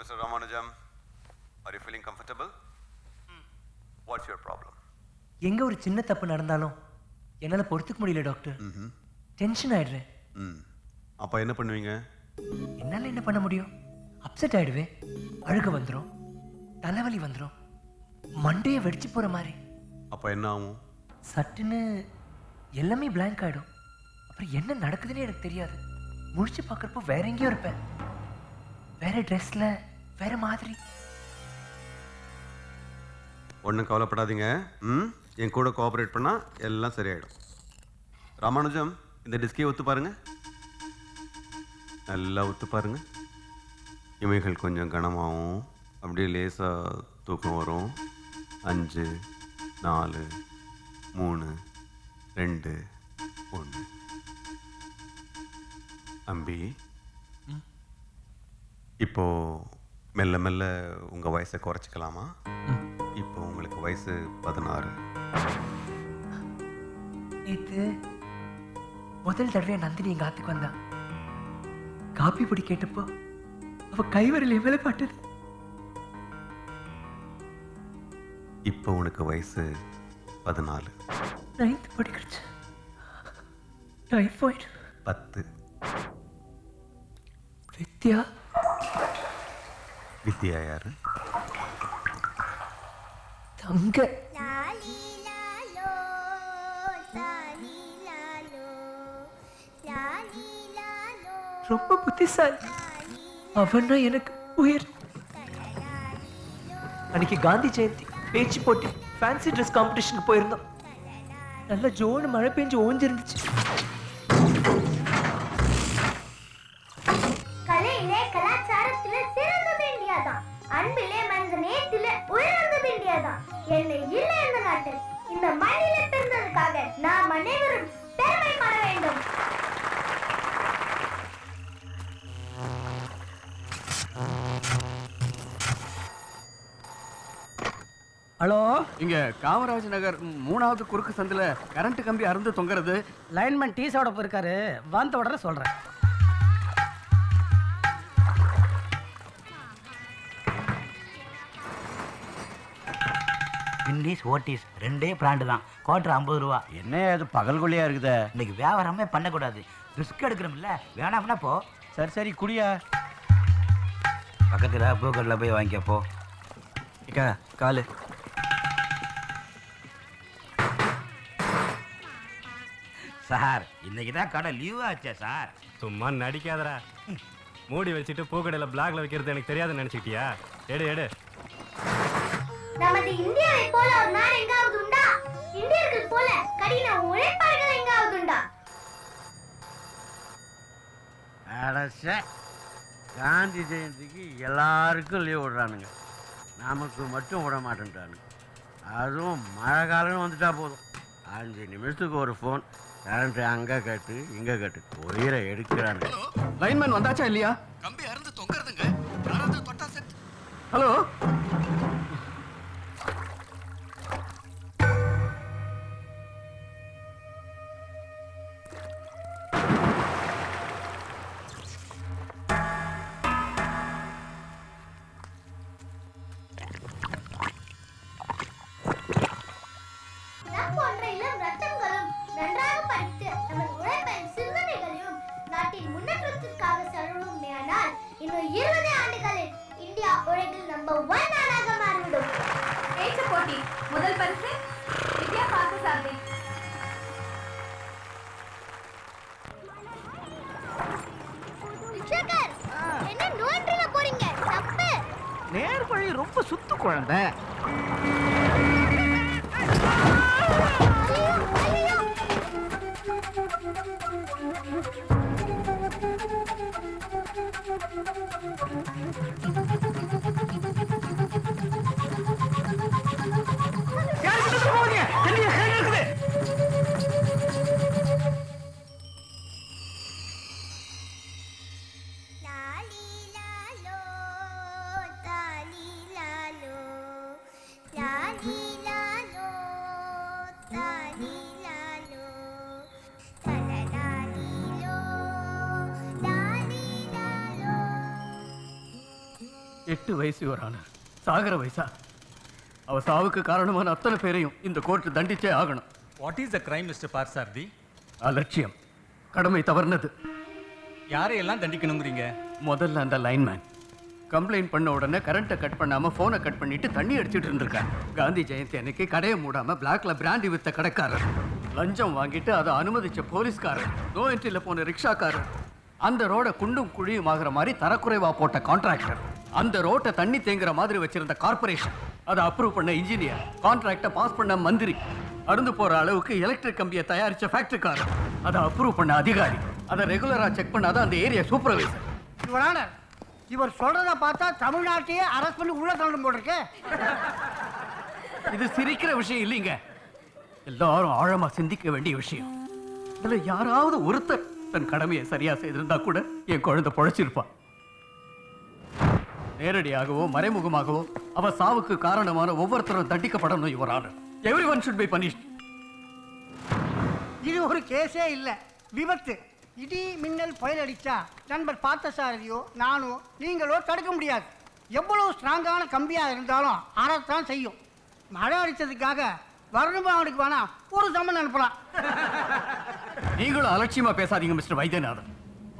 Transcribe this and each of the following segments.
Mr. Ramanujam. Are you feeling comfortable? What's your problem? எங்க ஒரு சின்ன தப்பு நடந்தாலும் என்னால பொறுத்துக்க முடியல டாக்டர். டென்ஷன் ஆயிடுறேன். அப்ப என்ன பண்ணுவீங்க? என்னால என்ன பண்ண முடியும்? அப்செட் ஆயிடுவேன். அழுக வந்துரும். தலைவலி வந்துரும். மண்டையை வெடிச்சு போற மாதிரி. அப்ப என்ன ஆகும்? சட்டுன்னு எல்லாமே blank ஆயிடும். அப்புறம் என்ன நடக்குதுன்னு எனக்கு தெரியாது. முழிச்சு பார்க்கறப்போ வேற எங்கேயோ இருப்பேன். வேற ட்ரெஸ்ல வேற மாதிரி. ஒன்றும் கவலைப்படாதீங்க. என் கூட கோஆப்ரேட் பண்ணால் எல்லாம் சரியாயிடும். ராமானுஜம், இந்த டிஸ்கை ஒத்து பாருங்க. நல்லா ஒத்து பாருங்க. இமைகள் கொஞ்சம் கனமாகவும் அப்படியே லேசாக தூக்கம் வரும். 5 4 3 2 1. அம்பி, இப்போ மெல்ல மெல்ல உங்கள் வயசை குறைச்சிக்கலாமா? இப்போ உங்களுக்கு வயசு 16. நேத்து முதல் தடவை நந்தினி எங்க ஆத்துக்கு வந்தா. காப்பி பொடி கேட்டப்போ அவ கைவரல் எவ்வளவு பாட்டது. இப்போ உனக்கு வயசு 14. 9th படிக்கிறச்சு. டைஃபாய்டு 10. வித்யா. வித்யா யாரு? தங்க. ரொம்ப புத்திசாலி. அவன்னா எனக்கு உயிர். அன்னைக்கு காந்தி ஜெயந்தி பேச்சு போட்டி ஃபேன்சி ட்ரெஸ் காம்படிஷனுக்கு போயிருந்தோம். நல்ல ஜோனு மழை பெஞ்சு ஓஞ்சிருந்துச்சு. கலையிலே கலாச்சாரத்திலே சிறந்தது இந்தியாதான். அன்பிலே மனித நேயத்திலே உயர்ந்தது இந்தியாதான். என்னை இல்லை இந்த நாட்டில் இந்த மண்ணிலே பிறந்ததுக்காக நாம் அனைவரும் பெருமைப்பட வேண்டும். ஹலோ, இங்க காமராஜ் நகர் 3வது குறுக்கு சந்தில கரண்ட் கம்பி அறுந்து தொங்குறது. லைன்மேன் டீ சாப்பிட போயிருக்காரு, வந்த உடனே சொல்றேன். இண்டிஸ் ஓட்டிஸ் ரெண்டே பிராண்டு தான். குவார்டர் 50 ரூபா. என்ன அது பகல்கொள்ளையா இருக்குதே. இன்னைக்கு வியாபாரமே பண்ணக்கூடாது. ரிஸ்க் எடுக்கிறோம்ல, வேணாம்னா போ. சரி சரி குடியா. பக்கத்தில் பூக்கடையில் போய் வாங்கிக்கப்போ. இக்கா காலு. சார், இன்னைக்கு தான் கடை லீவ் ஆச்சே சார். சும்மா நடிக்காதரா. மூடி வச்சுட்டு பூக்கடையில் பிளாக்ல வைக்கிறது எனக்கு தெரியாதுன்னு நினைச்சிட்டியா? எடு எடு. நமது இந்தியாவை போல ஒரு நாடு எங்காவது உண்டா? இந்தியர்கள் போல கடின உழைப்பாளர்கள் எங்காவது உண்டா? காந்தி ஜெயந்திக்கு எல்லாருக்கும் லீவ் விடுறானுங்க, நமக்கு மட்டும் விட மாட்டேன்றானுங்க. அதுவும் மழை காலம் வந்துட்டா போதும், 5 நிமிஷத்துக்கு ஒரு ஃபோன். கரண்ட் அங்கே கட்டு இங்கே கட்டு, உயிரை எடுக்கிறானுங்க. லைன்மேன் வந்தாச்சா இல்லையா? கம்பி அறுந்து தொங்குறதுங்க. ஹலோ, நம் போன்ற இளம் ரத்தங்களும் நன்றாக படித்து நமது உழைப்பின் சிந்தனைகளையும் நாட்டின் முன்னேற்றத்திற்காக செலவிடுமானால் இன்னும் 20 ஆண்டுகளில் இந்தியா உலகில் நம்பர் 1 நாடாக மாறிவிடும். பேச்ச போட்டி முதல் பரிசு வித்யா பார்த்தசாரதி. ரிஷாகர், என்ன நோண்டில போறீங்க? தப்பு. நேர்வழி ரொம்ப சுத்து குழந்தை. ஐயோ ஐயோ. லாலி லாலோ தாலி லாலோ லாலி லாலோ தாலி லாலோ தலலாலிலோ லாலி லாலோ. 8 வயசு யுவர் சாகர வயசா? அவ சாவுக்கு காரணமான அத்தனை பேரையும் இந்த கோர்ட் தண்டிச்சே ஆகணும். What is the crime mister Parthasarathy? அலட்சியம், கடமை தவறுனது. யாரையெல்லாம் தண்டிக்கணுங்கிறீங்க? முதல்ல அந்த லைன்மேன் கம்ப்ளைண்ட் பண்ண உடனே கரண்ட்டை கட் பண்ணாம போனை கட் பண்ணிட்டு தண்ணி அடிச்சிட்டு இருந்திருக்காரு. காந்தி ஜெயந்தி அன்னைக்கு கடையை மூடாம பிளாக்ல பிராண்டி வித்த கடைக்காரர், லஞ்சம் வாங்கிட்டு அதை அனுமதிச்ச போலீஸ்காரர், நோ என்ட்ரியில போன ரிக்ஷாக்காரர், அந்த ரோட குண்டும் குழியும் ஆகிற மாதிரி தரக்குறைவா போட்ட கான்ட்ராக்டர், அந்த ரோட்டை தண்ணி தேங்குற மாதிரி வச்சிருந்த கார்பரேஷன், அதை அப்ரூவ் பண்ண இன்ஜினியர், கான்ட்ராக்டை பாஸ் பண்ண மந்திரி, அருந்து போற அளவுக்கு எலக்ட்ரிக் கம்பியை தயாரிச்ச ஃபேக்டரிக்காரர், அதை அப்ரூவ் பண்ண அதிகாரி, அதை ரெகுலரா செக் பண்ணாத அந்த ஏரியா சூப்பர்வைசர். இவர் சொல்றத பார்த்தா தமிழ்நாட்டையே அரசு பண்ணி உள்ள தள்ளும் போட்டிருக்கே. இது சிரிக்கிற விஷயம் இல்லைங்க, எல்லாரும் ஆழமா சிந்திக்க வேண்டிய விஷயம். இதுல யாராவது ஒருத்தர் தன் கடமையை சரியா செய்திருந்தா கூட என் குழந்தை பொழைச்சிருப்பா. நேரடியாகவோ மறைமுகமாகவோ அவ சாவுக்கு காரணமான ஒவ்வொருத்தரும் தண்டிக்கப்படணும் your honour. Everyone should be punished. இது ஒரு கேஸே இல்ல, விபத்து. இடி மின்னல் புயல் அடிச்சா நண்பர் பார்த்தசாரதியோ நானோ நீங்களோ தடுக்க முடியாது. எவ்வளவு ஸ்ட்ராங்கான கம்பியா இருந்தாலும் அறத்தான் செய்யும். மழை அடிச்சதுக்காக வரணுமா அவனுக்கு வேணா ஒரு சம்மன் அனுப்பலாம். நீங்களும் அலட்சியமா பேசாதீங்க மிஸ்டர் வைத்தியநாதன்.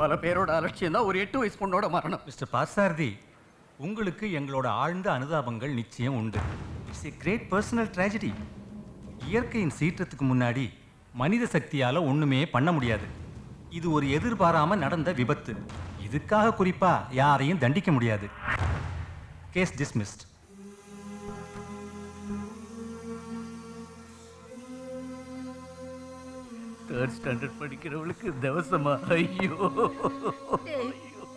பல பேரோட அலட்சியம் தான் ஒரு 8 வயசு பொண்ணோட மரணம். மிஸ்டர் பார்சாரதி, உங்களுக்கு எங்களோட ஆழ்ந்த அனுதாபங்கள் நிச்சயம் உண்டு. It's a great personal tragedy. இயற்கையின் சீற்றத்துக்கு முன்னாடி மனித சக்தியால ஒண்ணுமே பண்ண முடியாது. இது ஒரு எதிர்பாராம நடந்த விபத்து. இதுக்காக குறிப்பா யாரையும் தண்டிக்க முடியாது. Case dismissed. தேர்ட் ஸ்டாண்டர்ட் படிக்கிறவளுக்கு தவசமா? ஐயோ,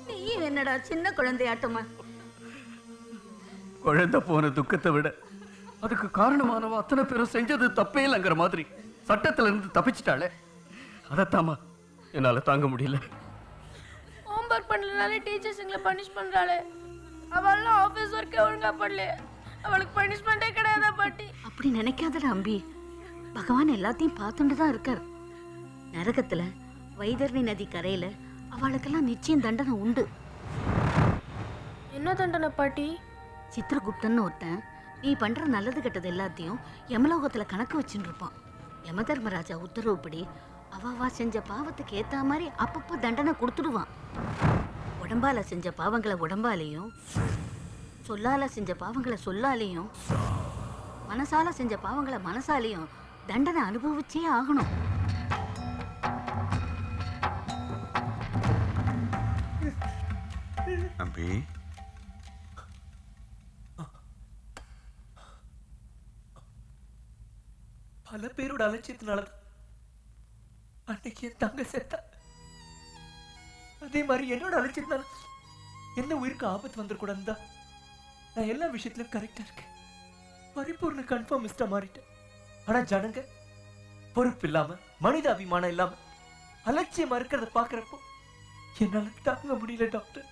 நீ என்னடா சின்ன குழந்தையாட்டமா? குழந்தை போன துக்கத்தை விட அதுக்கு காரணமானவ அத்தனை பேரும் செஞ்சது தப்பே இல்லைங்கிற மாதிரி சட்டத்துல இருந்து தப்பிச்சிட்டாளே, அதைத்தாமா என்னால தாங்க முடியல. ஹோம்வொர்க் பண்ணலனாலே டீச்சர்ஸ் எங்களை பனிஷ் பண்றாளே. அவள்லாம் ஆஃபீஸ் ஒர்க்கே ஒழுங்கா பண்ணல. அவளுக்கு பனிஷ்மெண்டே கிடையாதா பாட்டி? அப்படி நினைக்காதடா அம்பி. பகவான் எல்லாத்தையும் பார்த்துட்டு தான் இருக்கார். நரகத்துல வைதர்ணி நதி கரையில அவளுக்கெல்லாம் நிச்சயம் தண்டனை உண்டு. என்ன தண்டனை பாட்டி? சித்திரகுப்தன்னு ஒருத்தன் நீ பண்ற நல்லது கெட்டது எல்லாத்தையும் யமலோகத்துல கணக்கு வச்சுட்டு இருப்பான். யம தர்மராஜா உத்தரவுப்படி அவா செஞ்ச பாவத்துக்கு ஏத்த மாதிரி அப்பப்போ தண்டனை கொடுத்துடுவான். உடம்பால செஞ்ச பாவங்களை உடம்பாலையும், சொல்லால செஞ்ச பாவங்களை சொல்லாலையும், மனசால செஞ்ச பாவங்களை மனசாலையும் தண்டனை அனுபவிச்சே ஆகணும். அம்பி, பல பேரோட அலட்சியத்தினால அன்னைக்கு என் தங்க செத்தா. அதே மாதிரி என்னோட அலட்சியத்தினால என்ன உயிருக்கு ஆபத்து வந்துடக்கூடாது. நான் எல்லா விஷயத்திலும் கரெக்டா இருக்கேன், பரிபூர்ண கன்ஃபார்மிஸ்டா மாறிட்டேன். ஆனா ஜனங்க பொறுப்பு இல்லாம, மனித அபிமானம் இல்லாம அலட்சியமா இருக்கிறத பாக்குறப்போ என்னால தாங்க முடியல டாக்டர்.